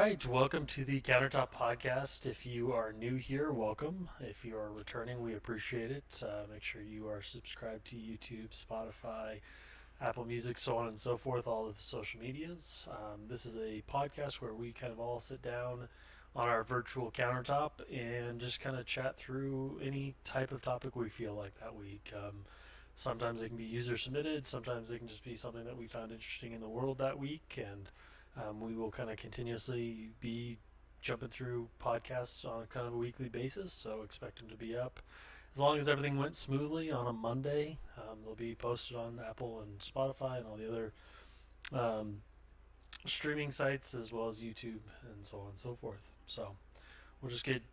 right, welcome to the Countertop podcast. If you are new here, welcome. If you are returning, we appreciate it. Make sure you are subscribed to YouTube, Spotify, Apple Music, so on and so forth, all of the social medias. This is a podcast where we kind of all sit down on our virtual countertop and just kind of chat through any type of topic we feel like that week. Sometimes it can be user submitted, sometimes it can just be something that we found interesting in the world that week, and we will kind of continuously be jumping through podcasts on kind of a weekly basis, so expect them to be up. As long as everything went smoothly on a Monday, they'll be posted on Apple and Spotify and all the other um, streaming sites as well as YouTube and so on and so forth. So we'll just get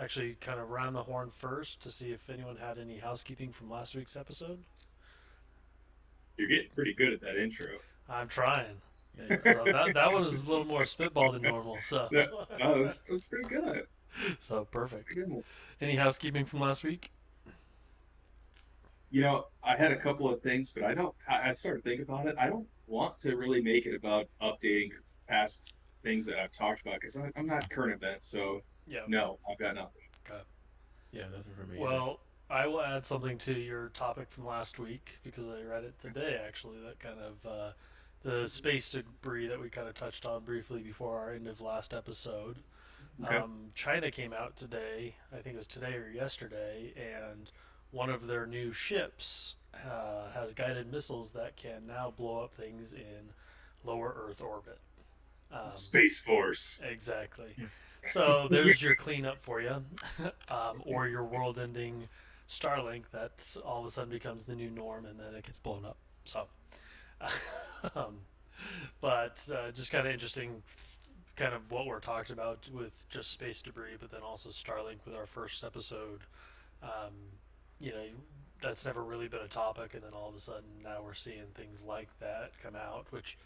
actually kind of round the horn first to see if anyone had any housekeeping from last week's episode. You're getting pretty good at that intro. I'm trying. Yeah, so that one was a little more spitball than normal. So No, that was pretty good. so perfect. Pretty good. Any housekeeping from last week? I had a couple of things, but I don't. I started thinking about it. I don't want to really make it about updating past things that I've talked about because I'm not current events. So Yeah. no, I've got nothing. Okay. Yeah, nothing for me either. Well, I will add something to your topic from last week because I read it today. Actually, that kind of the space debris that we kind of touched on briefly before our end of last episode. Okay. China came out today. I think it was today or yesterday, and one of their new ships has guided missiles that can now blow up things in lower Earth orbit. Space Force. Exactly. So there's your cleanup for you, or your world-ending Starlink that all of a sudden becomes the new norm, and then it gets blown up. So, um, but just kind of interesting, kind of what we're talking about with just space debris, but then also Starlink with our first episode. Um, you know, that's never really been a topic, and then all of a sudden now we're seeing things like that come out, which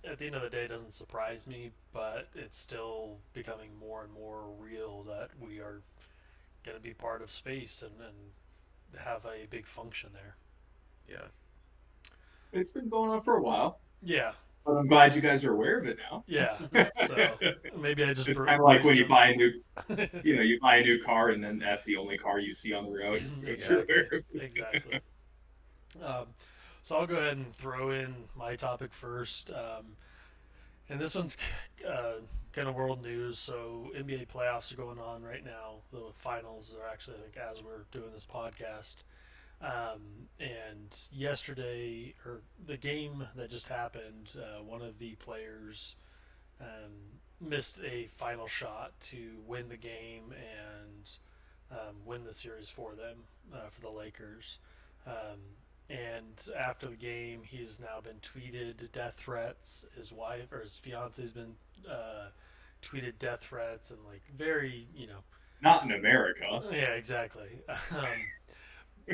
at the end of the day doesn't surprise me, but it's still becoming more and more real that we are going to be part of space and have a big function there. Yeah. It's been going on for a while, Yeah, but I'm glad you guys are aware of it now. yeah. So maybe I just It's kind of like when you buy a new, jumped. you buy a new car and then that's the only car you see on the road. So it's Exactly, aware of it. exactly. Um, so I'll go ahead and throw in my topic first. And this one's kind of world news. So NBA playoffs are going on right now. The finals are actually, I think, as we're doing this podcast. And yesterday, or the game that just happened, one of the players missed a final shot to win the game and win the series for them, for the Lakers. Um, and after the game, he's now been tweeted death threats. His wife or his fiance's been tweeted death threats and like very, Not in America. yeah, exactly.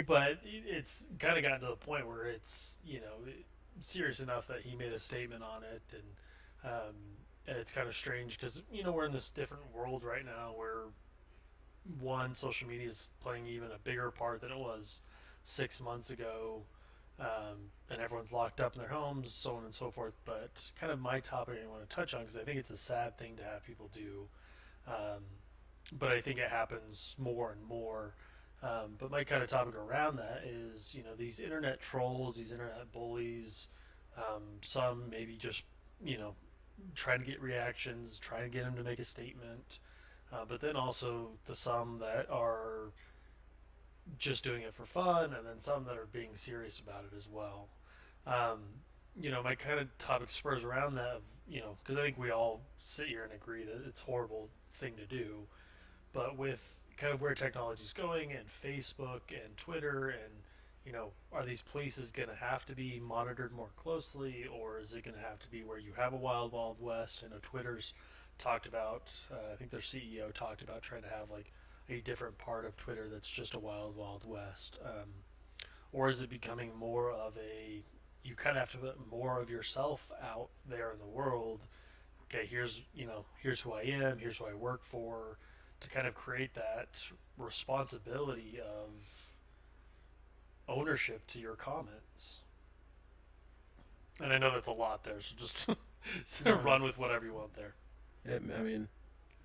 But it's kind of gotten to the point where it's serious enough that he made a statement on it, and it's kind of strange because we're in this different world right now where one social media is playing even a bigger part than it was 6 months ago, and everyone's locked up in their homes, so on and so forth. But kind of my topic I want to touch on because I think it's a sad thing to have people do, um, but I think it happens more and more. But my kind of topic around that is, these internet trolls, these internet bullies, some maybe just, you know, trying to get reactions, trying to get them to make a statement, but then also the some that are just doing it for fun, and then some that are being serious about it as well. Um, my kind of topic spurs around that, because I think we all sit here and agree that it's a horrible thing to do, but with kind of where technology is going and Facebook and Twitter and are these places going to have to be monitored more closely, or is it going to have to be where you have a wild wild west? I know Twitter's talked about, I think their CEO talked about trying to have like a different part of Twitter that's just a wild wild west, or is it becoming more of a, you kind of have to put more of yourself out there in the world? Okay, here's who I am, here's who I work for, to kind of create that responsibility of ownership to your comments. And I know that's a lot there, so just No, run with whatever you want there. I mean,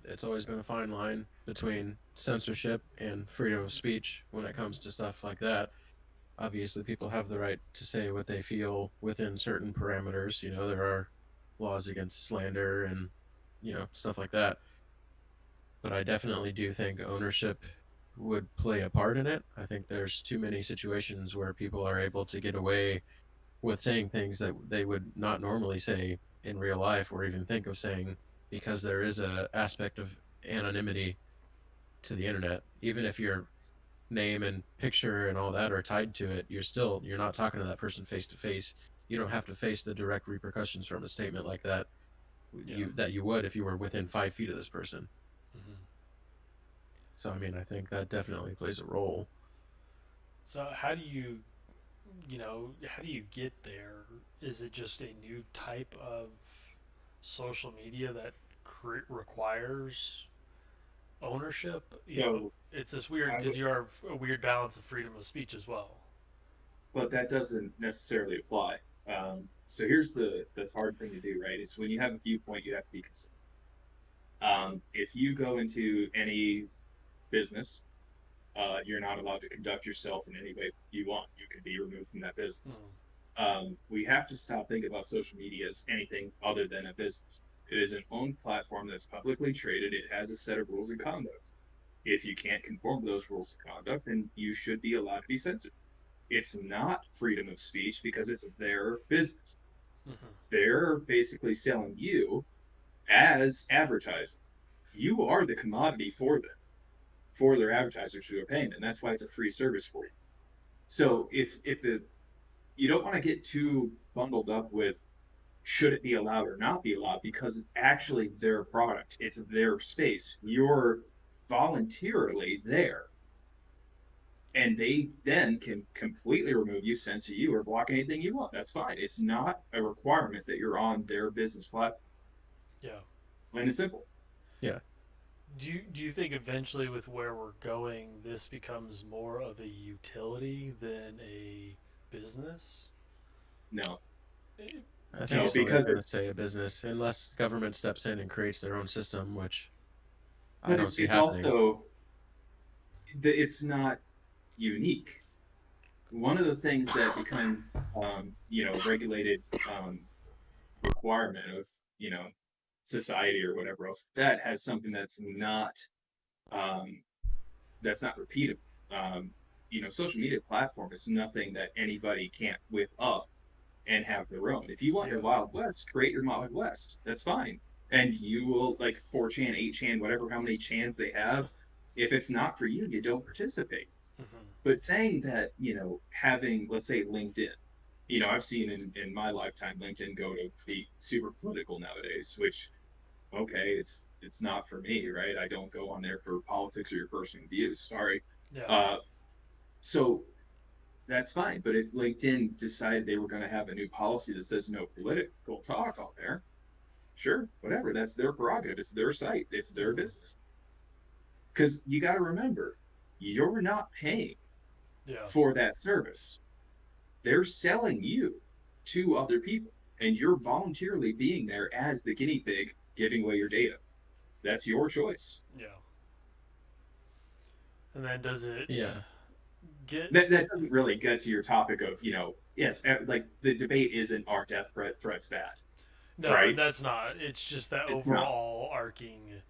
it's always been a fine line between censorship and freedom of speech when it comes to stuff like that. Obviously, people have the right to say what they feel within certain parameters. You know, there are laws against slander and, stuff like that. But I definitely do think ownership would play a part in it. I think there's too many situations where people are able to get away with saying things that they would not normally say in real life or even think of saying because there is a aspect of anonymity to the internet. Even if your name and picture and all that are tied to it, you're not talking to that person face to face. You don't have to face the direct repercussions from a statement like that Yeah. you would if you were within 5 feet of this person. Hmm. So I mean, I think that definitely plays a role. So how do you, how do you get there? Is it just a new type of social media that requires ownership? So, It's this weird I because would, you are a weird balance of freedom of speech as well. but that doesn't necessarily apply. So here's the hard thing to do, right? Is when you have a viewpoint, you have to be consistent. If you go into any business, you're not allowed to conduct yourself in any way you want. You can be removed from that business. Mm. We have to stop thinking about social media as anything other than a business. It is an owned platform that's publicly traded. It has a set of rules of conduct. If you can't conform to those rules of conduct, then you should be allowed to be censored. It's not freedom of speech because it's their business. Hmm. They're basically selling you as advertising. You are the commodity for them, for their advertisers who are paying them. That's why it's a free service for you. So if the you don't want to get too bundled up with should it be allowed or not be allowed because it's actually their product. It's their space. You're voluntarily there. And they then can completely remove you, censor you, or block anything you want. That's fine. It's not a requirement that you're on their business platform. Yeah. Plain and simple. Yeah, Do you think eventually with where we're going, this becomes more of a utility than a business? No, Eh, I Do think you? no, it's always because going to say a business unless government steps in and creates their own system, which I but don't see it's happening. also it's not unique. One of the things that becomes regulated requirement of you know society or whatever else that has something um, that's not repeatable. Social media platform is nothing that anybody can't whip up and have their own. If you want your Yeah. Wild West, create your Wild West. That's fine. And you will like 4chan, 8chan, whatever how many chans they have. If it's not for you, you don't participate. Hmm. But saying that, having let's say LinkedIn, I've seen in my lifetime LinkedIn go to be super political nowadays, which okay, it's not for me, right? I don't go on there for politics or your personal views. Sorry. Yeah. Uh, so that's fine. But if LinkedIn decided they were going to have a new policy that says no political talk on there, sure, whatever. That's their prerogative. It's their site. It's their Hmm. business. Because you got to remember, you're not paying Yeah. for that service. They're selling you to other people, and you're voluntarily being there as the guinea pig, giving away your data. That's your choice. Yeah. And then does it Yeah, get? That doesn't really get to your topic of yes, like the debate isn't are death threats bad, No, and right? that's not. It's just that It's not, overall arcing.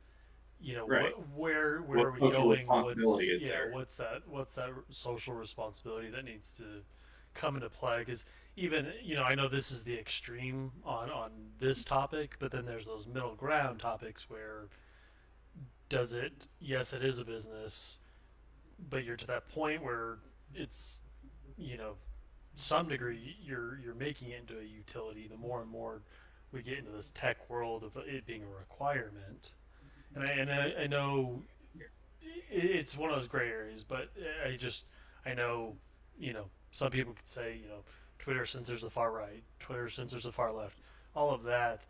right? Where What are we social going? responsibility is there? What's that social responsibility that needs to come into play? Because even I know this is the extreme on this topic, but then there's those middle ground topics where does it? Yes, it is a business, but you're to that point where it's you know some degree you're making it into a utility. The more and more we get into this tech world of it being a requirement, and I know it's one of those gray areas, but I know some people could say Twitter censors the far right, Twitter censors the far left, all of that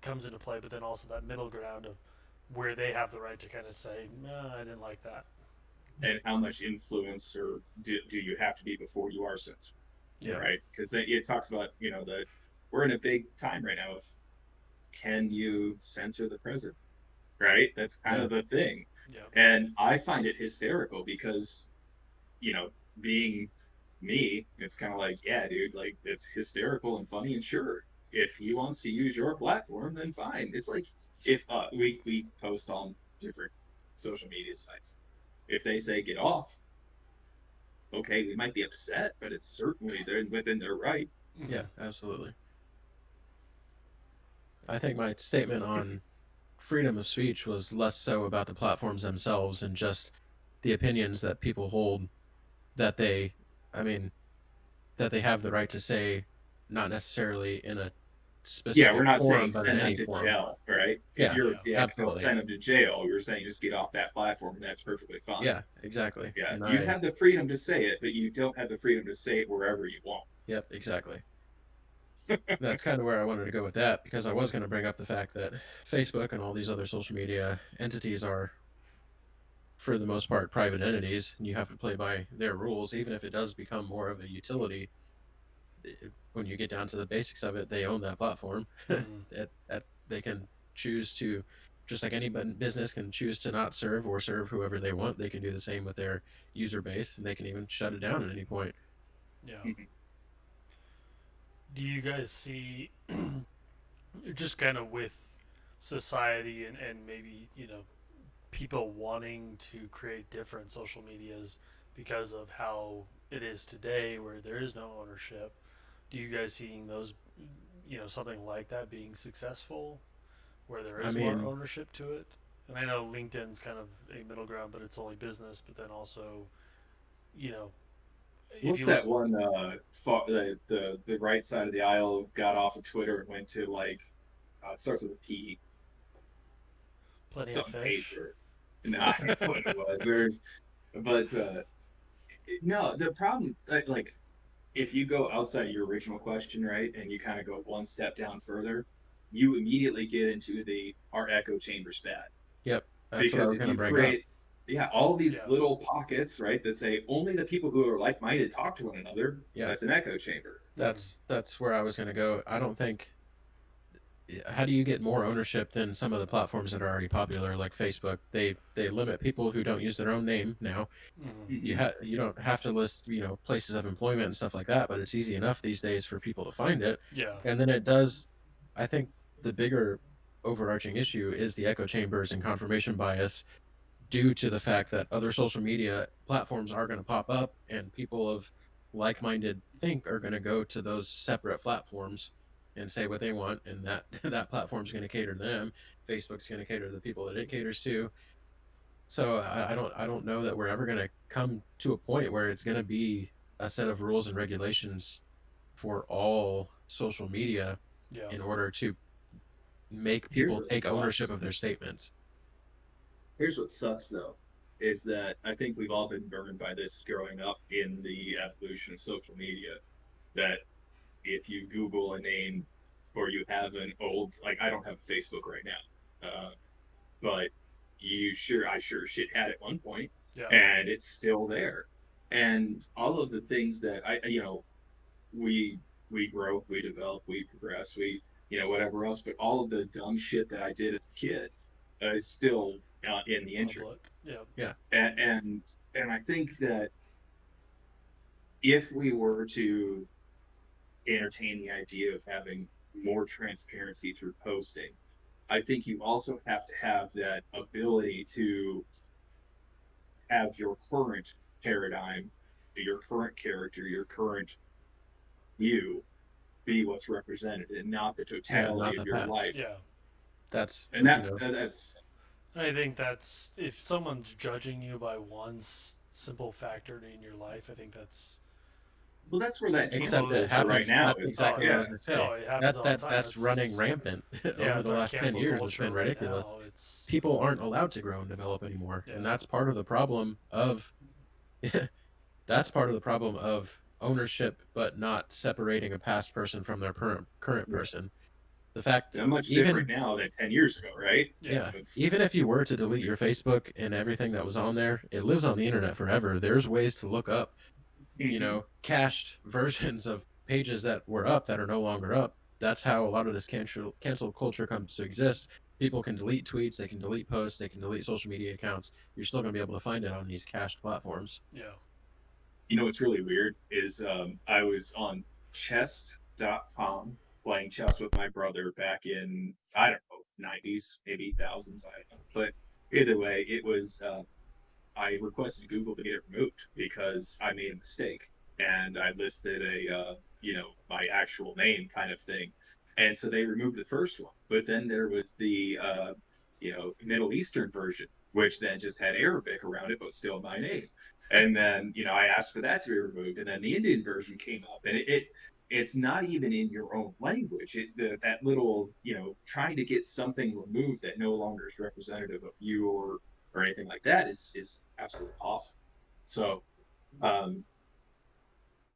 comes into play, but then also that middle ground of where they have the right to kind of say, no, I didn't like that. And how much influence or do you have to be before you are censored, yeah, right? Because it talks about that we're in a big time right now of can you censor the president? right? That's kind Yeah. of the thing. Yeah. And I find it hysterical because, you know, being me, it's kind of like, yeah, dude, like it's hysterical and funny. And sure, if he wants to use your platform, then fine. It's like if we post on different social media sites. If they say get off, okay, we might be upset, but it's certainly they're within their right. Yeah, absolutely. I think my statement on freedom of speech was less so about the platforms themselves and just the opinions that people hold that they, I mean, that they have the right to say, not necessarily in a Yeah, we're specific not saying forum, but in send them any to forum. jail, right? If Yeah, you're a Yeah. dick, don't absolutely. send them to jail. You're saying just get off that platform, and that's perfectly fine. Yeah, exactly. Yeah, And you have the freedom to say it, but you don't have the freedom to say it wherever you want. yep, exactly. That's kind of where I wanted to go with that because I was going to bring up the fact that Facebook and all these other social media entities are, for the most part, private entities, and you have to play by their rules, even if it does become more of a utility. When you get down to the basics of it, they own that platform. Mm-hmm. That they can choose to, just like any business can choose to not serve or serve whoever they want. They can do the same with their user base, and they can even shut it down at any point. Yeah. Mhm. Do you guys see just kind of with society and maybe, people wanting to create different social medias because of how it is today where there is no ownership? Do you guys seeing those, something like that being successful where there I is more mean, ownership to it? And I know LinkedIn's kind of a middle ground, but it's only business. But then also, you know, if What's you look, that one? The right side of the aisle got off of Twitter and went to like it starts with a P, plenty of something fish. paper. Nah, I don't know what it was. But no, the problem like if you go outside your original question, right, and you kind of go one step down further, you immediately get into the our echo chambers bad. yep, that's what I Because was if going to you bring up. create, yeah, all these Yeah. little pockets, right, that say only the people who are like-minded talk to one another, Yeah, that's an echo chamber. Mm-hmm. that's where I was going to go. I don't think. How do you get more ownership than some of the platforms that are already popular, like Facebook? They limit people who don't use their own name now. Mm-hmm. Mm-hmm. You don't have to list places of employment and stuff like that, but it's easy enough these days for people to find it. Yeah. And then it does. I think the bigger overarching issue is the echo chambers and confirmation bias due to the fact that other social media platforms are going to pop up and people of like-minded think are going to go to those separate platforms and say what they want, and that that platform's going to cater to them. Facebook's going to cater to the people that it caters to. So I don't know that we're ever going to come to a point where it's going to be a set of rules and regulations for all social media Yeah. in order to make Here's people what take ownership sucks. of their statements. Here's what sucks though, is that I think we've all been burned by this growing up in the evolution of social media. That if you Google a name or you have an old, like I don't have Facebook right now, but I sure shit had at one point, Yeah. and it's still there. And all of the things that we we grow, we develop, we progress, we whatever else. But all of the dumb shit that I did as a kid is still in the entry. Public. Yeah. Yeah, And I think that if we were to entertain the idea of having more transparency through posting, I think you also have to have that ability to have your current paradigm, your current character, your current you be what's represented and not the yeah, totality not of the your past. life. Yeah. That's And you know that's I think that's if someone's judging you by one simple factor in your life, I think that's well, that's where that cancel Except it closed. culture right happens. now That's is. Oh exactly what I yeah. was Yeah, going to Oh, say. it happens all the time. That's running It's rampant yeah, over it's the our last 10 cancel years. It's culture been right ridiculous. now. It's People aren't allowed to grow and develop anymore, yeah. and that's part of the problem of that's part of the problem of ownership, but not separating a past person from their current yeah. person. The fact, They're much different even now than 10 years ago, right? Yeah. yeah, It's even if you were to delete your Facebook and everything that was on there, it lives on the internet forever. There's ways to look up mm-hmm. cached versions of pages that were up that are no longer up. That's how a lot of this cancel culture comes to exist People can delete tweets, they can delete posts, they can delete social media accounts. You're still going to be able to find it on these cached platforms. Yeah. You know what's really weird is I was on chess.com playing chess with my brother back in, I don't know, 90s, maybe thousands, I don't know. But either way, it was I requested Google to get it removed because I made a mistake and I listed my actual name kind of thing. And so they removed the first one. But then there was the, Middle Eastern version, which then just had Arabic around it, but still my name. And then, I asked for that to be removed. And then the Indian version came up and it's not even in your own language. That little, trying to get something removed that no longer is representative of you or anything like that is absolutely possible. So, um,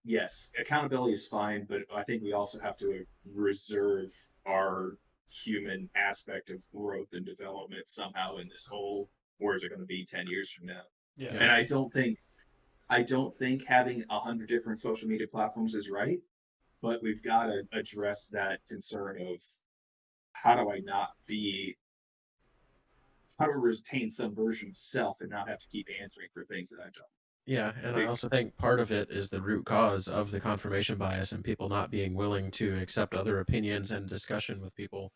yes, accountability is fine, but I think we also have to reserve our human aspect of growth and development somehow in this whole where's it going to be 10 years from now. Yeah. Yeah. And I don't think having 100 different social media platforms is right, but we've got to address that concern of how do I not be how to retain some version of self and not have to keep answering for things that I've done. Yeah, and I Big, also think part of it is the root cause of the confirmation bias and people not being willing to accept other opinions and discussion with people.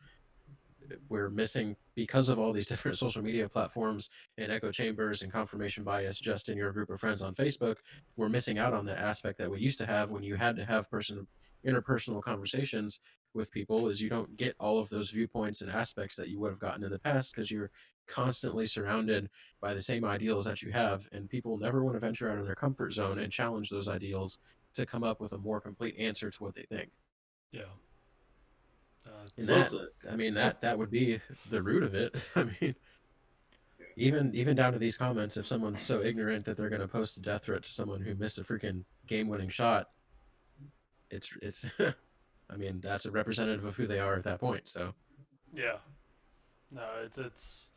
We're missing because of all these different social media platforms and echo chambers and confirmation bias just in your group of friends on Facebook. We're missing out on the aspect that we used to have when you had to have interpersonal conversations with people. Is you don't get all of those viewpoints and aspects that you would have gotten in the past because you're constantly surrounded by the same ideals that you have, and people never want to venture out of their comfort zone and challenge those ideals to come up with a more complete answer to what they think. Yeah. And It's well that, said. I mean, that would be the root of it. I mean, even down to these comments, if someone's so ignorant that they're going to post a death threat to someone who missed a freaking game-winning shot, it's I mean, that's a representative of who they are at that point. So yeah. No, it's.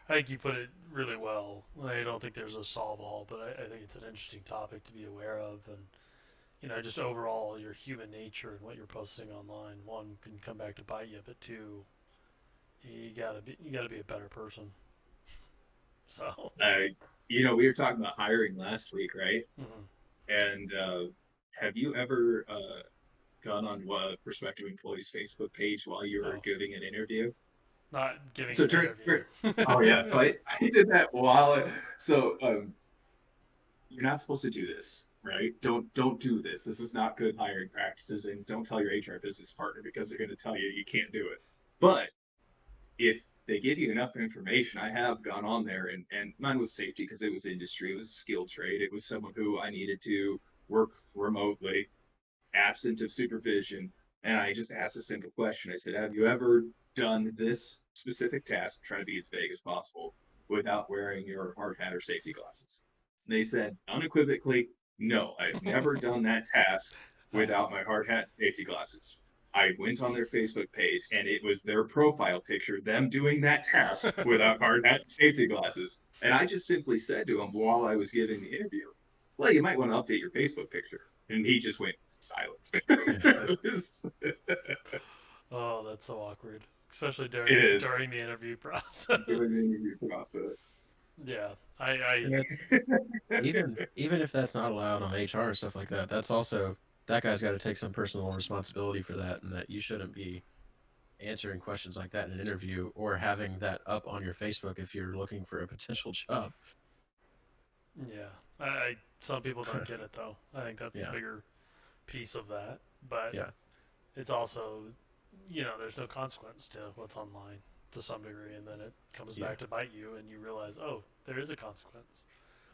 I think you put it really well. I don't think there's a solve all, but I think it's an interesting topic to be aware of, and just overall your human nature and what you're posting online. One can come back to bite you, but two, you gotta be a better person. So. We were talking about hiring last week, right? Mm-hmm. And have you ever gone on a prospective employee's Facebook page while you were No, giving an interview? not giving So an during, interview. oh yeah, so I did that you're not supposed to do this, right? Don't do this. This is not good hiring practices, and don't tell your HR business partner because they're going to tell you can't do it. But if they give you enough information, I have gone on there and mine was safety because it was industry, it was a skilled trade, it was someone who I needed to work remotely, absent of supervision, and I just asked a simple question. I said, "Have you ever done this specific task?" I'm trying to be as vague as possible without wearing your hard hat or safety glasses. And they said unequivocally, "No, I've never done that task without my hard hat and safety glasses." I went on their Facebook page and it was their profile picture, them doing that task without hard hat and safety glasses. And I just simply said to him while I was giving the interview, "Well, you might want to update your Facebook picture." And he just went silent. yeah, It was- Oh, that's so awkward, especially it during is during the interview process. during the interview process. Yeah, I and that's even if that's not allowed on HR and stuff like that, that's also that guy's got to take some personal responsibility for that, and that you shouldn't be answering questions like that in an interview or having that up on your Facebook if you're looking for a potential job. yeah, I some people don't get it though. I think that's the Yeah, bigger piece of that, but yeah, it's also there's no consequence to what's online to some degree, and then it comes yeah, back to bite you, and you realize, oh, there is a consequence.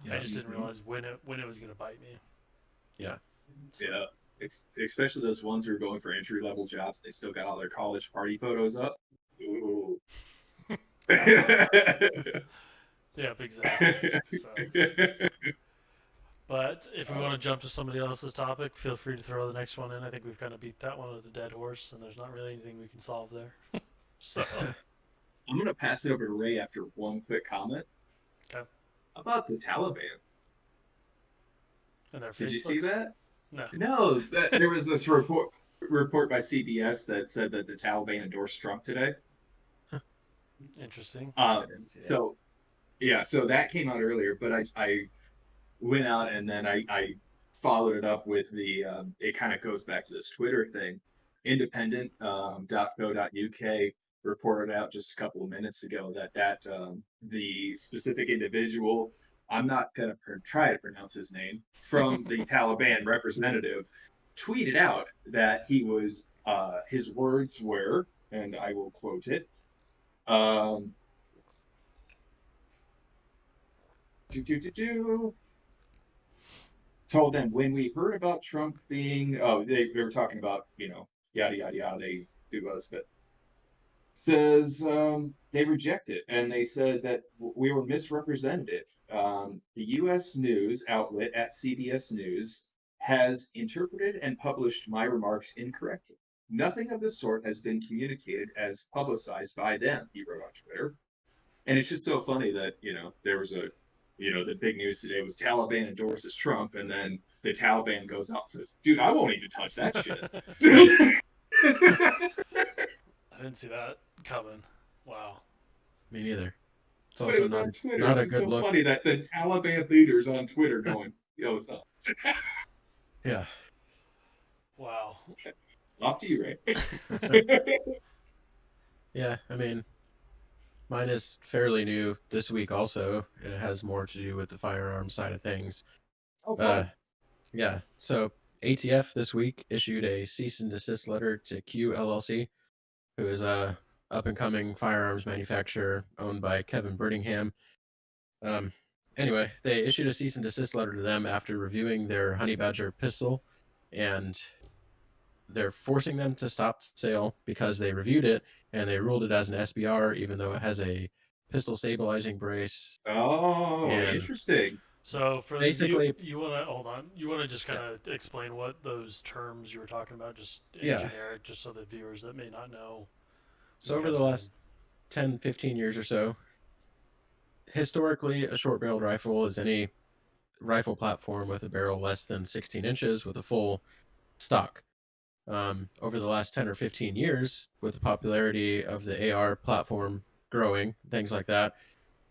I yeah, just didn't Mm-hmm. realize when it was going to bite me. yeah. So Yeah. Especially those ones who are going for entry level jobs. They still got all their college party photos up. Ooh. yeah, exactly. So, but if we want to jump to somebody else's topic, feel free to throw the next one in. I think we've kind of beat that one with a dead horse, and there's not really anything we can solve there. So, I'm going to pass it over to Ray after one quick comment okay, about the Taliban. and their Did you see Facebooks. that? No. No, there was this report by CBS that said that the Taliban endorsed Trump today. Interesting. I didn't see that. So yeah, so that came out earlier, but I went out and then I followed it up with the it kind of goes back to this Twitter thing. Independent .co.uk reported out just a couple of minutes ago that the specific individual, I'm not going to try to pronounce his name, from the Taliban representative, tweeted out that he was his words were, and I will quote it. Um, do, do, do, do, Told them when we heard about Trump being, oh, they were talking about, yada, yada, yada, they do us, but says they reject it. And they said that we were misrepresented. The U.S. news outlet at CBS News has interpreted and published my remarks incorrectly. Nothing of the sort has been communicated as publicized by them, he wrote on Twitter. And it's just so funny that, there was the big news today was Taliban endorses Trump, and then the Taliban goes out and says, dude, I won't even touch that shit. Right. I didn't see that coming. Wow. Me neither. It's But it also was on Twitter. not It's a just good so look. funny that the Taliban leaders on Twitter going, yo, what's up? Yeah. Wow. Off to you, Ray. Yeah, I mean, mine is fairly new this week also, and it has more to do with the firearm side of things. Oh, Uh, fun. yeah, so ATF this week issued a cease and desist letter to Q LLC, who is a up and coming firearms manufacturer owned by Kevin Brittingham. Um, anyway, they issued a cease and desist letter to them after reviewing their Honey Badger pistol, and they're forcing them to stop sale because they reviewed it and they ruled it as an SBR, even though it has a pistol stabilizing brace. Oh, And interesting. So for the view, basically, you want to hold on. You want to just kind yeah, of explain what those terms you were talking about, just in yeah. generic, just so the viewers that may not know So what over kind the of. last 10, 15 years or so, historically, a short barreled rifle is any rifle platform with a barrel less than 16 inches with a full stock. Over the last 10 or 15 years, with the popularity of the AR platform growing, things like that,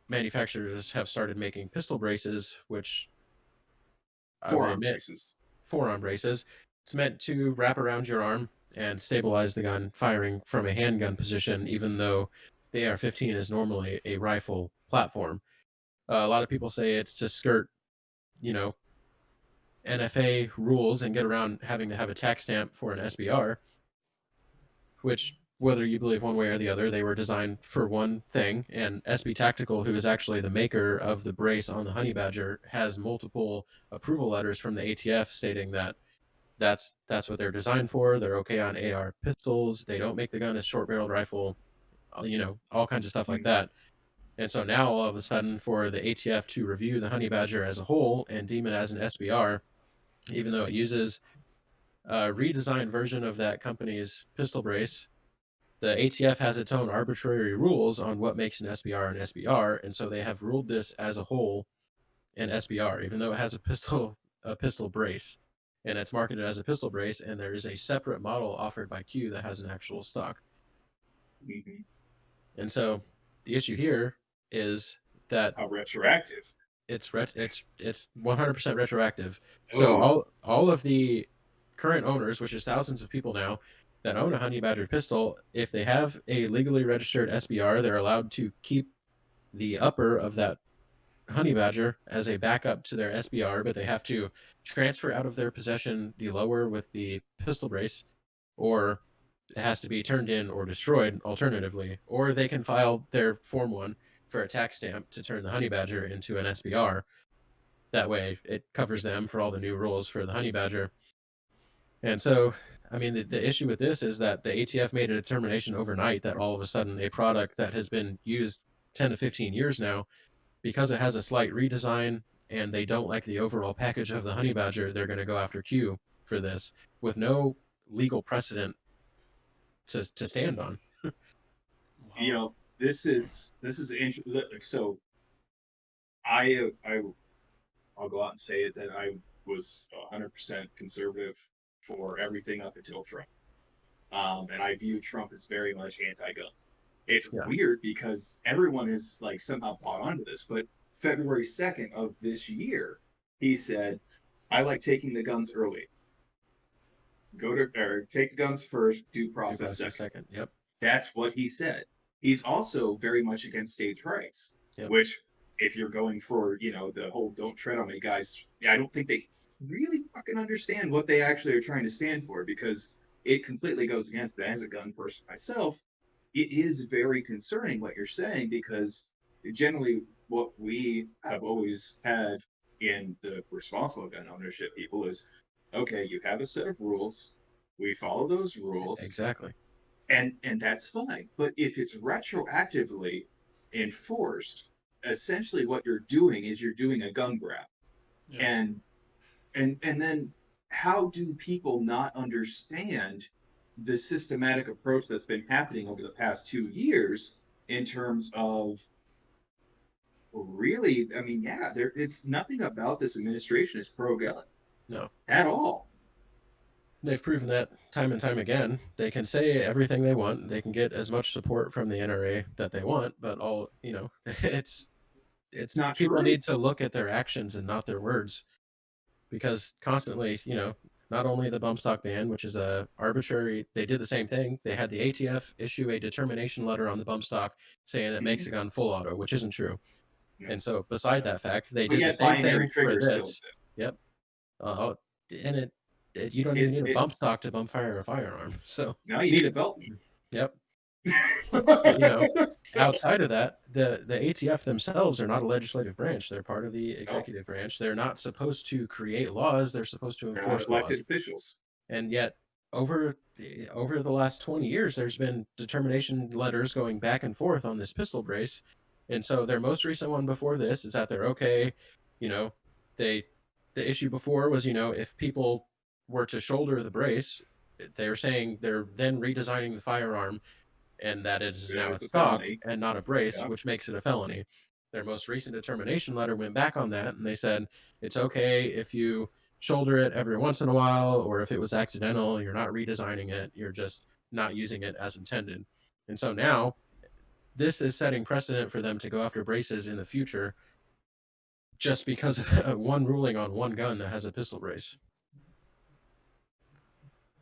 manufacturers have started making pistol braces, which I would Forearm admit, braces. forearm braces. It's meant to wrap around your arm and stabilize the gun firing from a handgun position, even though the AR-15 is normally a rifle platform. A lot of people say it's to skirt, you know, NFA rules and get around having to have a tax stamp for an SBR, which, whether you believe one way or the other, they were designed for one thing. And SB Tactical, who is actually the maker of the brace on the Honey Badger, has multiple approval letters from the ATF stating that that's what they're designed for. They're okay on AR pistols. They don't make the gun a short barreled rifle, all kinds of stuff like Mhm. that. And so now all of a sudden, for the ATF to review the Honey Badger as a whole and deem it as an SBR, even though it uses a redesigned version of that company's pistol brace, the ATF has its own arbitrary rules on what makes an SBR an SBR, and so they have ruled this as a whole an SBR, even though it has a pistol brace, and it's marketed as a pistol brace, and there is a separate model offered by Q that has an actual stock. Mhm. And so the issue here is that How retroactive. it's 100% retroactive. So Oh. all of the current owners, which is thousands of people now, that own a Honey Badger pistol, if they have a legally registered SBR, they're allowed to keep the upper of that Honey Badger as a backup to their SBR, but they have to transfer out of their possession the lower with the pistol brace, or it has to be turned in or destroyed alternatively, or they can file their Form 1 for a tax stamp to turn the Honey Badger into an SBR. That way it covers them for all the new rules for the Honey Badger. And so, I mean, the issue with this is that the ATF made a determination overnight that all of a sudden a product that has been used 10 to 15 years now, because it has a slight redesign and they don't like the overall package of the Honey Badger, they're going to go after Q for this with no legal precedent to stand on. Wow. This is interesting. So I'll go out and say it that I was 100% conservative for everything up until Trump. And I view Trump as very much anti-gun. It's Yeah. weird because everyone is like somehow bought onto this. But February 2nd of this year, he said, I like taking the guns early. Go to or take the guns first, due Due process process second. second. Yep. That's what he said. He's also very much against states' rights, Yep. which, if you're going for, the whole don't tread on me guys, I don't think they really fucking understand what they actually are trying to stand for because it completely goes against it. As a gun person myself, it is very concerning what you're saying because generally what we have always had in the responsible gun ownership people is okay, you have a set of rules, we follow those rules, Exactly. and that's fine. But if it's retroactively enforced, essentially what you're doing is you're doing a gun grab. Yeah. And then how do people not understand the systematic approach that's been happening over the past 2 years in terms of really, I mean, yeah, it's nothing about this administration is pro gun No. at all. They've proven that time and time again. They can say everything they want. They can get as much support from the NRA that they want, but it's It's not people true. need to look at their actions and not their words because constantly, not only the bump stock ban, which is a arbitrary, they did the same thing. They had the ATF issue a determination letter on the bump stock saying it makes Mm-hmm. a gun full auto, which isn't true. Yeah. And so, beside Yeah. that fact, they But did the yet same binary thing for triggers still this. exist. Yep. Uh, and you don't even It's need a it bump stock to bump fire a firearm. So, now you need a belt. yep. But So, outside of that, the ATF themselves are not a legislative branch. They're part of the no, executive branch. They're not supposed to create laws. They're supposed to they're not enforce elected laws. officials. And yet, over the last 20 years, there's been determination letters going back and forth on this pistol brace. And so their most recent one before this is that they're okay. You know, they the issue before was, if people were to shoulder the brace, they're saying they're then redesigning the firearm and that it is Yeah, now a it's a stock felony. and not a brace, Yeah. which makes it a felony. Their most recent determination letter went back on that, and they said it's okay if you shoulder it every once in a while, or if it was accidental, you're not redesigning it, you're just not using it as intended. And so now this is setting precedent for them to go after braces in the future just because of one ruling on one gun that has a pistol brace.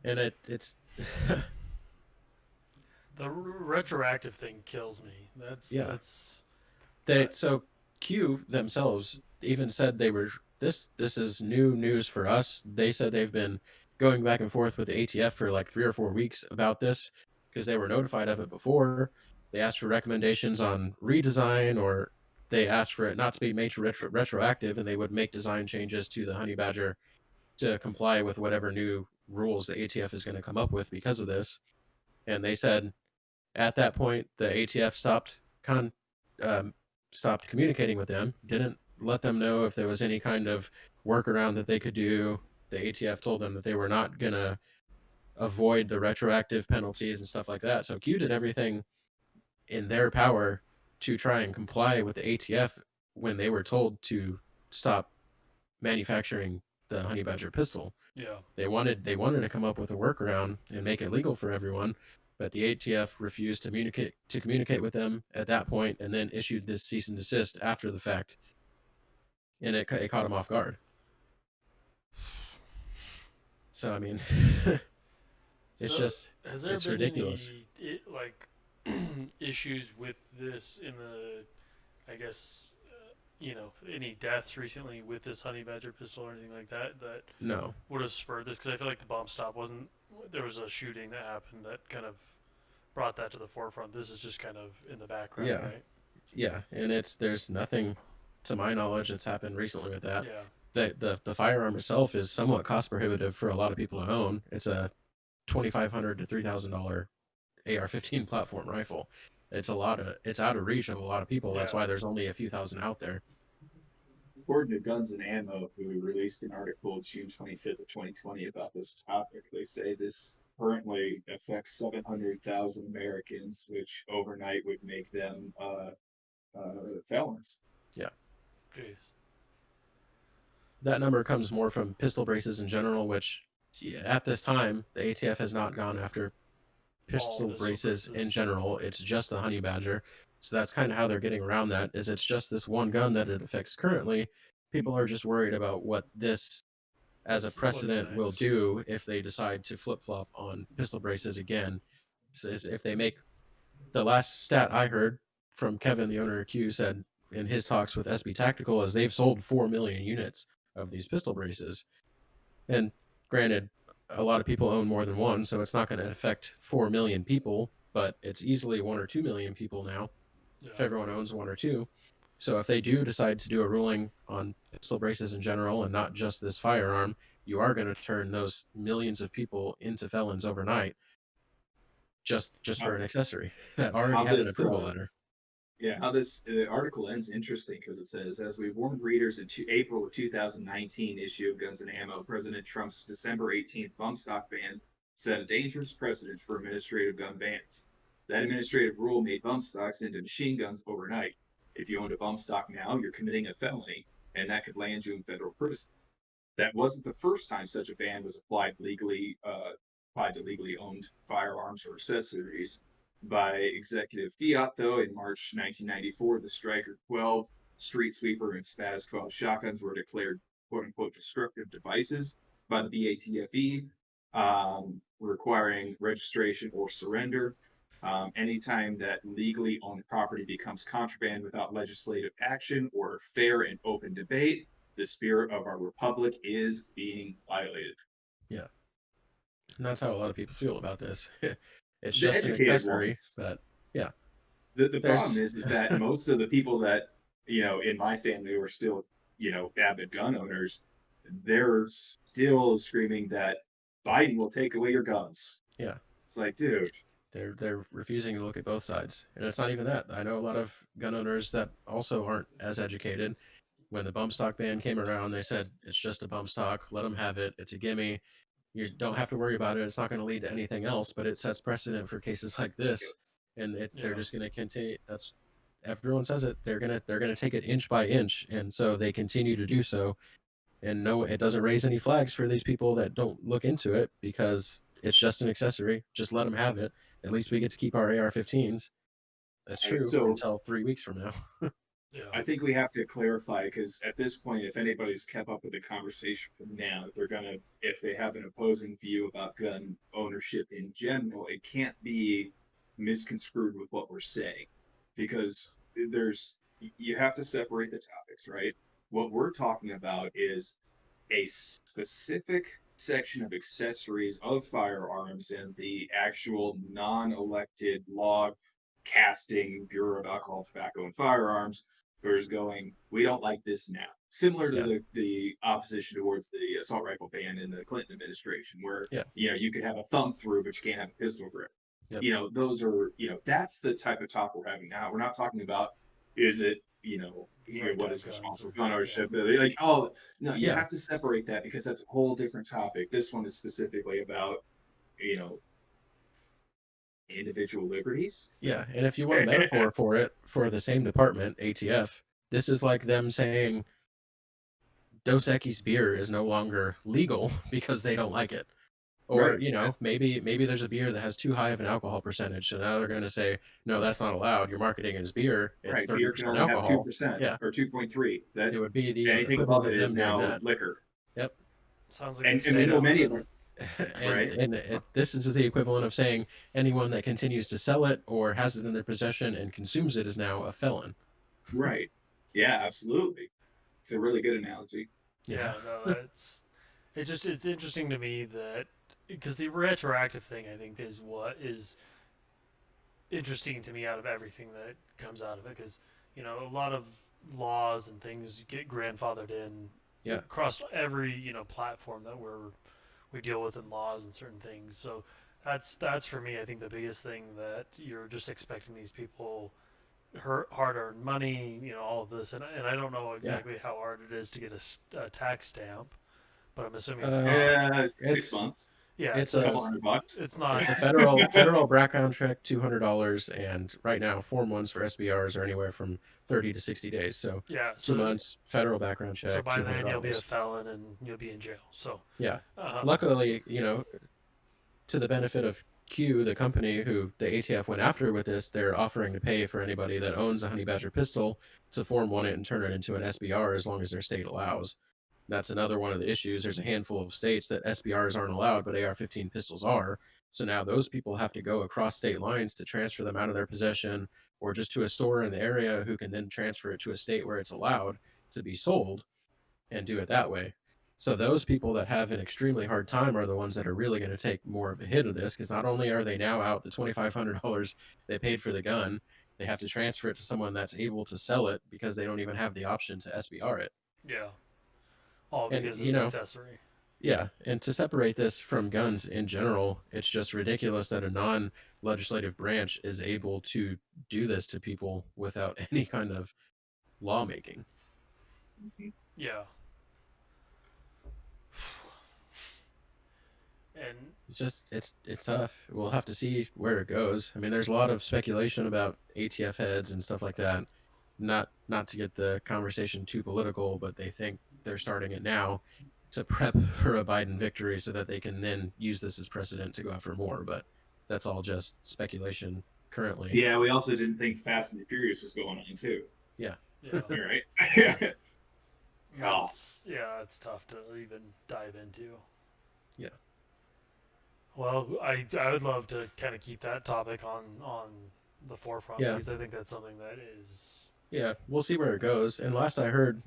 And it's The retroactive thing kills me. yeah. That's They so Q themselves even said they were this is new news for us. They said they've been going back and forth with the ATF for like 3 or 4 weeks about this because they were notified of it before. They asked for recommendations on redesign or they asked for it not to be made retroactive and they would make design changes to the Honey Badger to comply with whatever new rules the ATF is going to come up with because of this. And they said at that point, the ATF um, stopped communicating with them. Didn't let them know if there was any kind of workaround that they could do. The ATF told them that they were not gonna avoid the retroactive penalties and stuff like that. So Q did everything in their power to try and comply with the ATF when they were told to stop manufacturing the Honey Badger pistol. yeah. They wanted to come up with a workaround and make it legal for everyone, but the ATF refused to communicate with them at that point, and then issued this cease and desist after the fact, and it caught them off guard. So I mean, it's So just has there it's been ridiculous. any like issues with this in the, I guess, any deaths recently with this honey badger pistol or anything like that that No, would have spurred this? Because I feel like the bomb stop wasn't. There was a shooting that happened that kind of brought that to the forefront. This is just kind of in the background, yeah, right? yeah, and there's nothing to my knowledge that's happened recently with that. Yeah. The firearm itself is somewhat cost prohibitive for a lot of people to own. It's a $2,500 to $3,000 AR-15 platform rifle. It's out of reach of a lot of people. That's Yeah. why there's only a few thousand out there. According to Guns and Ammo, who released an article June 25th of 2020 about this topic, they say this currently affects 700,000 Americans, which overnight would make them felons. Yeah. Jeez. That number comes more from pistol braces in general, which at this time the ATF has not gone after pistol pistol braces in braces. general. It's just the honey badger. So that's kind of how they're getting around that. Is it's just this one gun that it affects currently. People are just worried about what this as a What's precedent will next? do if they decide to flip flop on pistol braces again. So if they make the last stat I heard from Kevin, the owner of Q, said in his talks with SB Tactical is they've sold 4 million units of these pistol braces. And granted, a lot of people own more than one, so it's not going to affect 4 million people, but it's easily 1 or 2 million people now Yeah. if everyone owns one or two. So if they do decide to do a ruling on pistol braces in general and not just this firearm, you are going to turn those millions of people into felons overnight just for How, an accessory that already how had an this approval letter. Yeah, how this article ends interesting because it says, as we warned readers in April of 2019 issue of Guns and Ammo, President Trump's December 18th bump stock ban set a dangerous precedent for administrative gun bans. That administrative rule made bump stocks into machine guns overnight. If you owned a bump stock now, you're committing a felony, and that could land you in federal prison. That wasn't the first time such a ban was applied to legally owned firearms or accessories. By executive fiat, though, in March 1994, the Striker 12, Street Sweeper, and Spaz 12 shotguns were declared "quote unquote" destructive devices by the BATFE, requiring registration or surrender. Anytime that legally owned property becomes contraband without legislative action or fair and open debate, the spirit of our republic is being violated. Yeah. And that's how a lot of people feel about this. It's The just an educated accessory, ones. but yeah, The problem there's is that most of the people that in my family who are still avid gun owners, they're still screaming that Biden will take away your guns. yeah, It's like, dude, they're refusing to look at both sides. And it's not even that. I know a lot of gun owners that also aren't as educated. When the bump stock ban came around, they said it's just a bump stock, let them have it. It's a gimme. You don't have to worry about it. It's not going to lead to anything else, but it sets precedent for cases like this, and they're Yeah. just going to continue. That's everyone says it. They're gonna take it inch by inch, and so they continue to do so. And no, it doesn't raise any flags for these people that don't look into it because it's just an accessory. Just let them have it. At least we get to keep our AR-15s. That's true so until 3 weeks from now. Yeah. I think we have to clarify because at this point, if anybody's kept up with the conversation from now, they're gonna, if they have an opposing view about gun ownership in general, it can't be misconstrued with what we're saying because you have to separate the topics, right? What we're talking about is a specific section of accessories of firearms and the actual non-elected law casting Bureau of Alcohol, Tobacco, and Firearms who is going, we don't like this now. Similar to Yeah, the opposition towards the assault rifle ban in the Clinton administration, where yeah, you could have a thumb through, but you can't have a pistol grip. yep, Those are that's the type of talk we're having now. We're not talking about is it Right to what have is guns responsible or gun yeah. ownership? Like, oh no, you yeah, have to separate that because that's a whole different topic. This one is specifically about you know individual liberties. yeah. And if you want a metaphor for it, for the same department, ATF, this is like them saying Dos Equis beer is no longer legal because they don't like it. Or, Right. maybe there's a beer that has too high of an alcohol percentage. So now they're going to say, no, that's not allowed. You're marketing it as beer. It's Right. Beer can 30% only have two alcohol. percent Yeah. or 2.3. That It would be the anything equivalent above of it is them doing now that. liquor. Yep. Sounds like the And state well, of many it. of them, and right? this is the equivalent of saying anyone that continues to sell it or has it in their possession and consumes it is now a felon. Right. Yeah, absolutely. It's a really good analogy. Yeah. Yeah, no, it's interesting to me that because the retroactive thing I think is what is interesting to me out of everything that comes out of it because a lot of laws and things get grandfathered in Yeah. across every platform that we deal with in laws and certain things. So that's for me I think the biggest thing that you're just expecting these people hard earned money, all of this, and I don't know Yeah. exactly how hard it is to get a tax stamp, but I'm assuming it's not. Yeah, 6 It's months, Yeah, it's so a couple a $100. it's not. it's a federal background check, $200, and right now Form 1s for SBRs are anywhere from 30 to 60 days. So Yeah, 2 months federal background so check, by two hundred then you'll be a dollars. felon and you'll be in jail. So, Yeah. um, Luckily, to the benefit of Q, the company who the ATF went after with this, they're offering to pay for anybody that owns a honey badger pistol to form one it and turn it into an SBR as long as their state allows. That's another one of the issues. There's a handful of states that SBRs aren't allowed, but AR-15 pistols are. So now those people have to go across state lines to transfer them out of their possession or just to a store in the area who can then transfer it to a state where it's allowed to be sold and do it that way. So those people that have an extremely hard time are the ones that are really going to take more of a hit of this because not only are they now out the $2,500 they paid for the gun, they have to transfer it to someone that's able to sell it because they don't even have the option to SBR it. Yeah, all And because of an accessory. yeah, and to separate this from guns in general, it's just ridiculous that a non-legislative branch is able to do this to people without any kind of lawmaking. Yeah, and It's tough. We'll have to see where it goes. I mean, there's a lot of speculation about ATF heads and stuff like that. Not to get the conversation too political, but they think they're starting it now to prep for a Biden victory so that they can then use this as precedent to go after more. But that's all just speculation currently. Yeah, we also didn't think Fast and the Furious was going on too. Yeah. yeah, All right. Oh, it's tough to even dive into. Yeah. Well, I would love to kind of keep that topic on the forefront Yeah. because I think that's something that is Yeah. We'll see where it goes. And last I heard,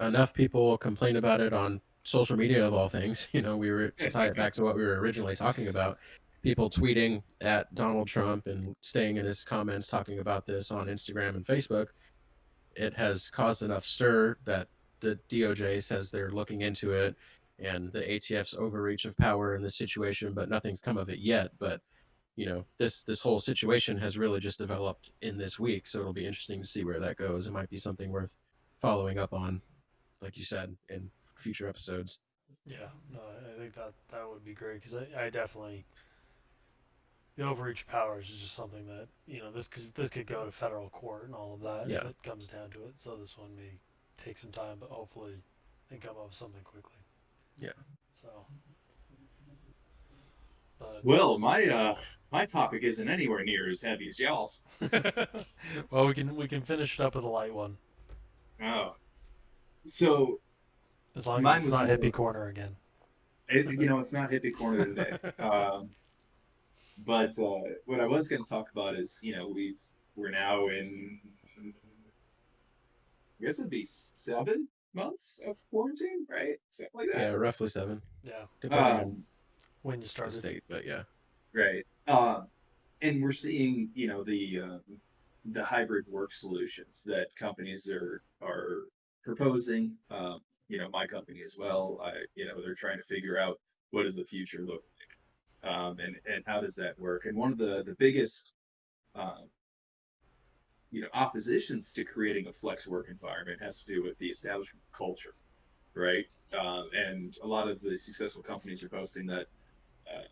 enough people complain about it on social media of all things. We were to tie it back to what we were originally talking about. People tweeting at Donald Trump and staying in his comments talking about this on Instagram and Facebook. It has caused enough stir that the DOJ says they're looking into it and the ATF's overreach of power in this situation, but nothing's come of it yet. But this whole situation has really just developed in this week, so it'll be interesting to see where that goes. It might be something worth following up on, like you said, in future episodes. yeah. No, I think that would be great because I definitely the overreach powers is just something that this cause this could go to federal court and all of that if Yeah, it comes down to it. So this one may take some time, but hopefully they come up with something quickly. yeah. So, but well, my topic isn't anywhere near as heavy as y'all's. well, we can finish it up with a light one Oh, so as long as mine it's was not more. hippie corner again. It's not hippie corner today. But what I was going to talk about is, we're now in, I guess it'd be 7 months of quarantine, right? Something like Yeah, that. roughly 7, Yeah, depending on when you the started. state. But yeah, Right. And we're seeing, the hybrid work solutions that companies are proposing. My company as well. They're trying to figure out what does the future look like, and how does that work. And one of the biggest um, oppositions to creating a flex work environment has to do with the establishment of culture, right? And a lot of the successful companies are posting that uh,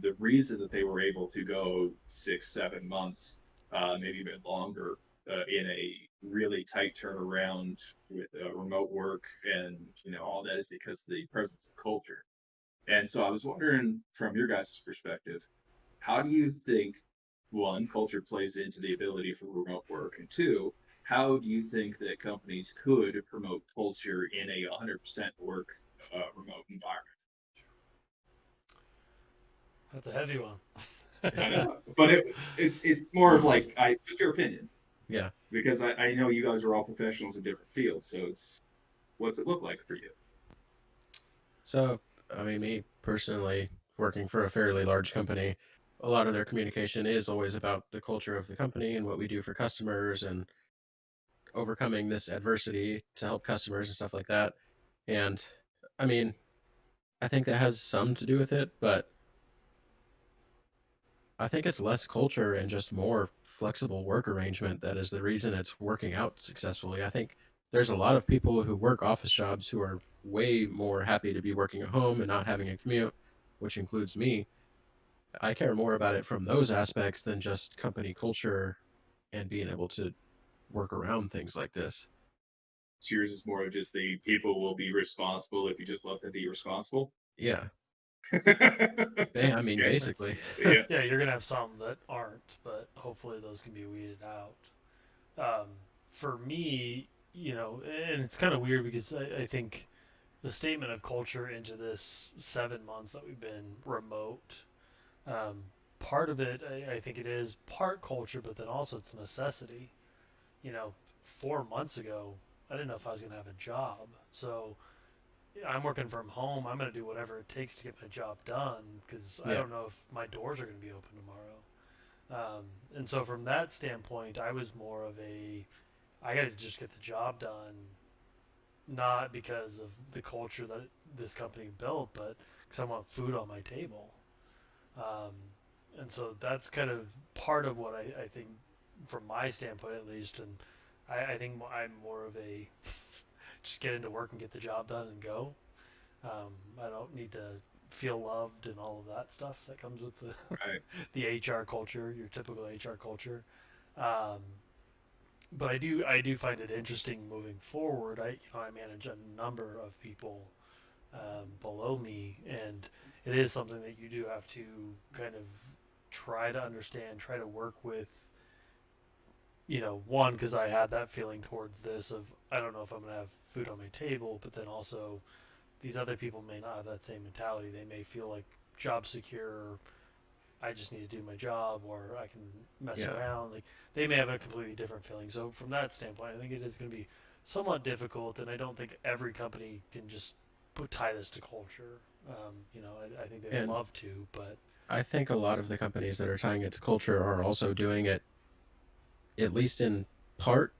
the reason that they were able to go 6, 7 months, maybe even longer, in a really tight turnaround with remote work and all that is because of the presence of culture. And so I was wondering, from your guys' perspective, how do you think, one, culture plays into the ability for remote work, and two, how do you think that companies could promote culture in a 100% work remote environment? That's a heavy one. I know, but it's more of like just your opinion, yeah. because I know you guys are all professionals in different fields, so it's what's it look like for you? So, I mean, me personally, working for a fairly large company, a lot of their communication is always about the culture of the company and what we do for customers and overcoming this adversity to help customers and stuff like that. And I mean, I think that has some to do with it, but I think it's less culture and just more flexible work arrangement that is the reason it's working out successfully. I think there's a lot of people who work office jobs who are way more happy to be working at home and not having a commute, which includes me. I care more about it from those aspects than just company culture and being able to work around things like this. Yours is more of just the people will be responsible if you just let them be responsible. Yeah. I mean, Okay. That's basically. Yeah. yeah, you're gonna have some that aren't, but hopefully those can be weeded out. For me, and it's kind of weird because I think the statement of culture into this 7 months that we've been remote, um, part of it, I think it is part culture, but then also it's a necessity. You know, 4 months ago, I didn't know if I was going to have a job. So I'm working from home. I'm going to do whatever it takes to get my job done because I Yeah. don't know if my doors are going to be open tomorrow. And so from that standpoint, I was more of I got to just get the job done, not because of the culture that this company built, but because I want food on my table. Um, and so that's kind of part of what I think, from my standpoint at least, and I think I'm more of a just get into work and get the job done and go. I don't need to feel loved and all of that stuff that comes with Right. the HR culture, your typical HR culture. Um, but I do find it interesting moving forward. I manage a number of people below me, and it is something that you do have to kind of try to understand, try to work with. One, because I had that feeling towards this of I don't know if I'm gonna have food on my table, but then also these other people may not have that same mentality. They may feel like job secure. I just need to do my job, or I can mess Yeah. around. Like they may have a completely different feeling. So from that standpoint, I think it is going to be somewhat difficult, and I don't think every company can just tie this to culture. I think they'd And love to, but I think a lot of the companies that are tying it to culture are also doing it, at least in part,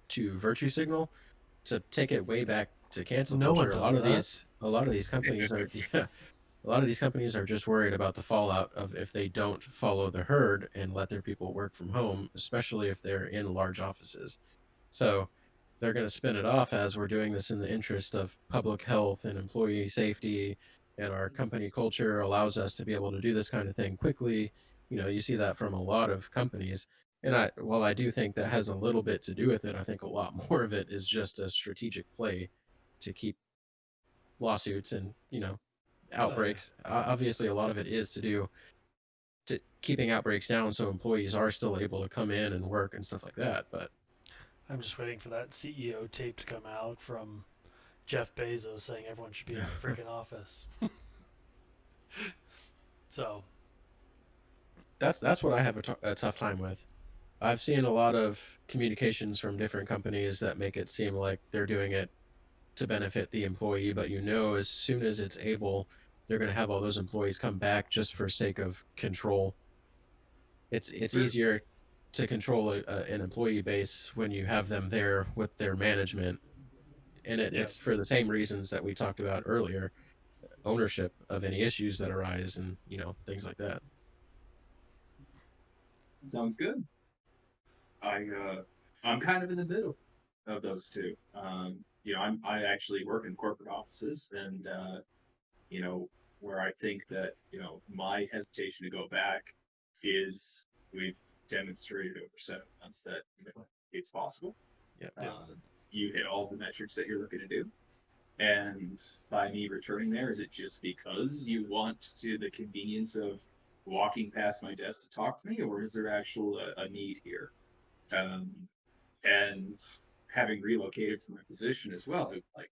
to virtue signal. To take it way back to cancel no one culture, does that. a lot of these companies are yeah, a lot of these companies are just worried about the fallout of if they don't follow the herd and let their people work from home, especially if they're in large offices. So they're going to spin it off as we're doing this in the interest of public health and employee safety, and our company culture allows us to be able to do this kind of thing quickly. You see that from a lot of companies. And while I do think that has a little bit to do with it, I think a lot more of it is just a strategic play to keep lawsuits and, Oh yeah, outbreaks. Obviously, a lot of it is to do to keeping outbreaks down so employees are still able to come in and work and stuff like that. But I'm just waiting for that CEO tape to come out from Jeff Bezos saying everyone should be in the freaking office. So that's what I have a tough time with. I've seen a lot of communications from different companies that make it seem like they're doing it to benefit the employee, but as soon as it's able, they're going to have all those employees come back just for sake of control. It's Sure. easier to control an employee base when you have them there with their management, and yeah, it's for the same reasons that we talked about earlier: ownership of any issues that arise, and things like that. Sounds good. I'm kind of in the middle of those two. I actually work in corporate offices, and where I think that my hesitation to go back is we've demonstrated over 7 months that it's possible. Yeah. yeah. Uh, you hit all the metrics that you're looking to do, and by me returning there, is it just because you want to the convenience of walking past my desk to talk to me, or is there actual a need here? Um, and having relocated from my position as well, like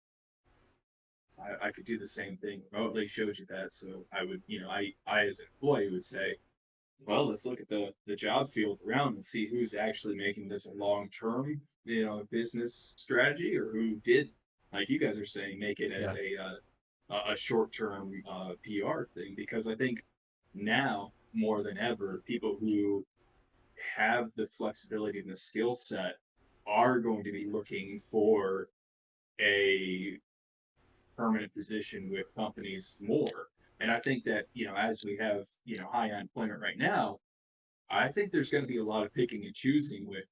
I could do the same thing remotely. Showed you that, so I would, I as an employee would say, well, let's look at the job field around and see who's actually making this a long term, business strategy, or who did, like you guys are saying, make it as Yeah. a short term PR thing. Because I think now more than ever, people who have the flexibility and the skill set are going to be looking for a permanent position with companies more. And I think that, as we have, high unemployment right now, I think there's going to be a lot of picking and choosing with,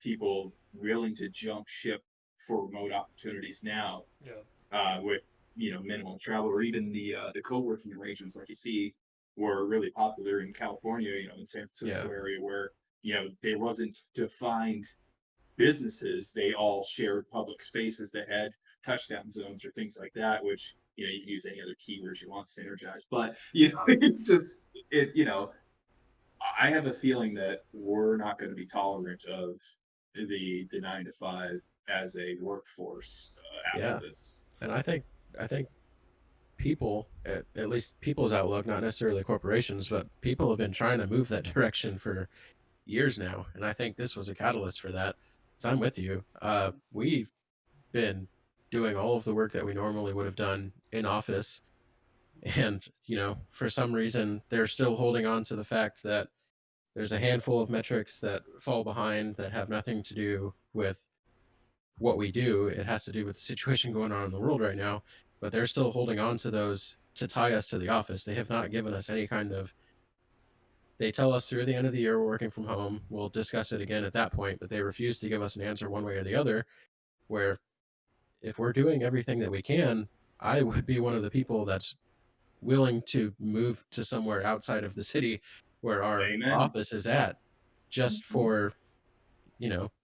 people willing to jump ship for remote opportunities now, Yeah. with, minimal travel, or even the co-working arrangements like you see were really popular in California, in San Francisco Yeah. area where, there wasn't defined businesses, they all shared public spaces that had touchdown zones or things like that, which you can use any other keywords you want, synergize, but it's just I have a feeling that we're not going to be tolerant of the 9 to 5 as a workforce after Yeah, this. and I think people, at least people's outlook, not necessarily corporations, but people have been trying to move that direction for years now, and I think this was a catalyst for that. So I'm with you. We've been doing all of the work that we normally would have done in office, and for some reason they're still holding on to the fact that there's a handful of metrics that fall behind that have nothing to do with what we do. It has to do with the situation going on in the world right now, but they're still holding on to those to tie us to the office. They have not given us any kind of, they tell us through the end of the year we're working from home. We'll discuss it again at that point, but they refuse to give us an answer one way or the other. Where if we're doing everything that we can, I would be one of the people that's willing to move to somewhere outside of the city where our Amen. office is at, just for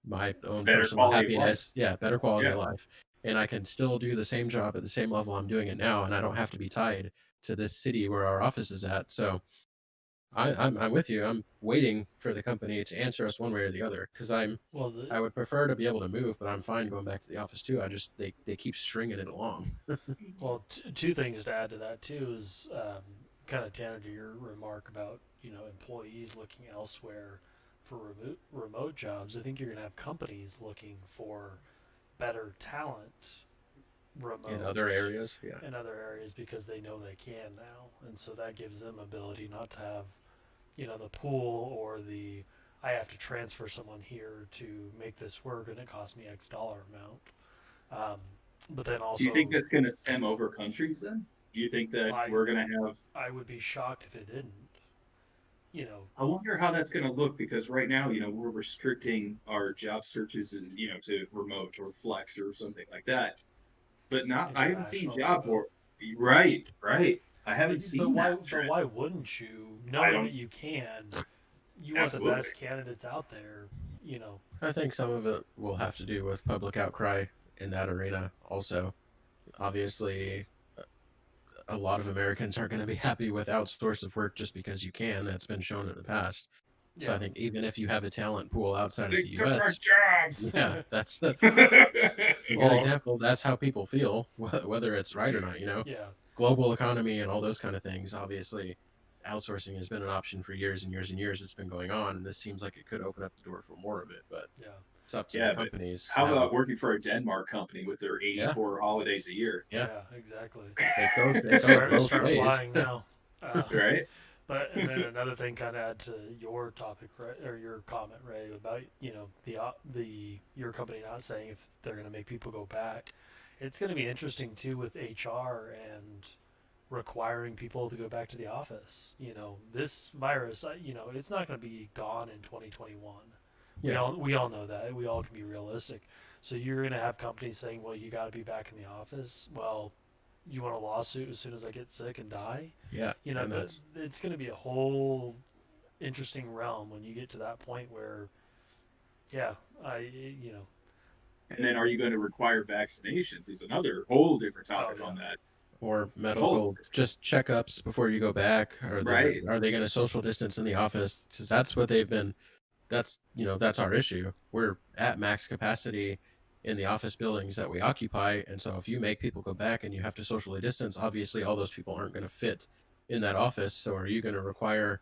my own Better personal quality of life. happiness. Yeah, better quality Yeah. of life. And I can still do the same job at the same level I'm doing it now, and I don't have to be tied to this city where our office is at. So I'm with you. I'm waiting for the company to answer us one way or the other, because Well, I would prefer to be able to move, but I'm fine going back to the office too. I just they keep stringing it along. two things to add to that too is kind of Tanner, to your remark about employees looking elsewhere for remote jobs. I think you're going to have companies looking for better talent In remote other areas, yeah. in other areas because they know they can now, and so that gives them ability not to have the pool or the I have to transfer someone here to make this work and it costs me X dollar amount. Um, but then Do you think also, that's going to stem over countries then? Do you think that I we're going to have? I would be shocked if it didn't. You know, I wonder how that's going to look because right now, we're restricting our job searches and to remote or flex or something like that. But not, I haven't seen international. job board. Right, right. I haven't But seen why? that But trend. why wouldn't you, I knowing that don't. you can? You want the Absolutely. best candidates out there. You know. I think some of it will have to do with public outcry in that arena. Also, obviously, a lot of Americans aren't going to be happy with outsourced of work just because you can. That's been shown in the past. So I Yeah. think even if you have a talent pool outside of They the took our U.S., jobs. yeah, that's a good Well, example. That's how people feel, whether it's right or not. yeah. Global economy and all those kind of things. Obviously, outsourcing has been an option for years and years and years. It's been going on, and this seems like it could open up the door for more of it. But Yeah. it's up to the Yeah, but companies how now. about working for a Denmark company with their Yeah, 84 holidays a year? yeah. Yeah. Exactly. It goes both Start ways. applying now. Uh, Right? But and then another thing, kind of add to your topic, right, or your comment, Ray, about the your company not saying if they're going to make people go back. It's going to be interesting too with HR and requiring people to go back to the office. This virus, it's not going to be gone in 2021. Yeah, We all know that. We all can be realistic. So you're going to have companies saying, "Well, you got to be back in the office." Well, you want a lawsuit as soon as I get sick and die? yeah, and that's It's going to be a whole interesting realm when you get to that point where, yeah, I, you know, And then are you going to require vaccinations? Is another whole different oh topic yeah, on that. or Whole medical just checkups before you go back. right. Are they going to social distance in the office? Because that's what they've been. That's our issue. We're at max capacity in the office buildings that we occupy, and so if you make people go back and you have to socially distance, obviously all those people aren't going to fit in that office. So are you going to require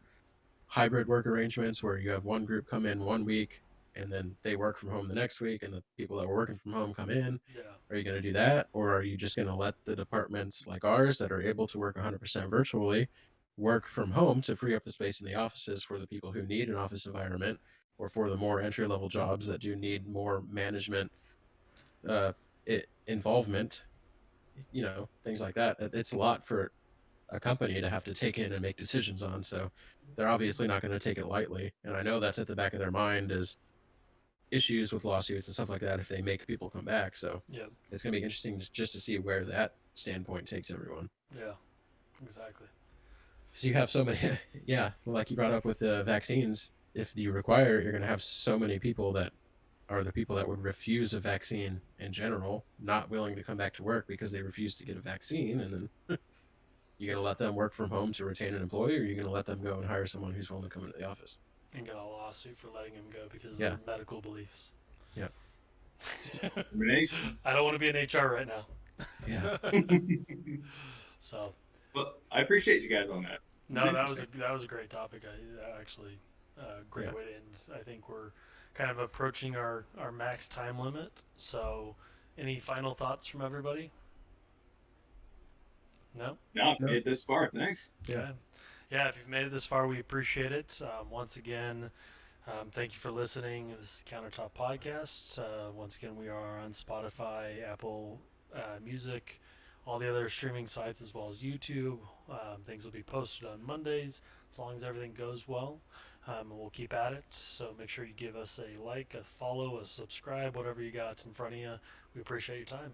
hybrid work arrangements where you have one group come in one week and then they work from home the next week and the people that were working from home come in? yeah, Are you going to do that, or are you just going to let the departments like ours that are able to work 100% virtually work from home to free up the space in the offices for the people who need an office environment, or for the more entry level jobs that do need more management uh, involvement, things like that? It's a lot for a company to have to take in and make decisions on. So they're obviously not going to take it lightly. And I know that's at the back of their mind is issues with lawsuits and stuff like that if they make people come back. So yeah, it's going to be interesting just to see where that standpoint takes everyone. yeah, exactly. Because you have so many, yeah, like you brought up with the vaccines. If you require, you're going to have so many people that are the people that would refuse a vaccine in general, not willing to come back to work because they refuse to get a vaccine, and then you gonna let them work from home to retain an employee, or are you gonna let them go and hire someone who's willing to come into the office? And get a lawsuit for letting him go because of Yeah. their medical beliefs. Yeah. Discrimination. I don't want to be in HR right now. Yeah. So Well, I appreciate you guys on that. no, that was a great topic. Actually great Yeah. way to end. I think we're kind of approaching our max time limit. So any final thoughts from everybody? No. No, made it this far. Thanks. Yeah. Okay. Yeah, if you've made it this far, we appreciate it. Once again, thank you for listening. This is the Countertop Podcast. Once again, we are on Spotify, Apple Music, all the other streaming sites, as well as YouTube. Things will be posted on Mondays as long as everything goes well. We'll keep at it. So make sure you give us a like, a follow, a subscribe, whatever you got in front of you. We appreciate your time.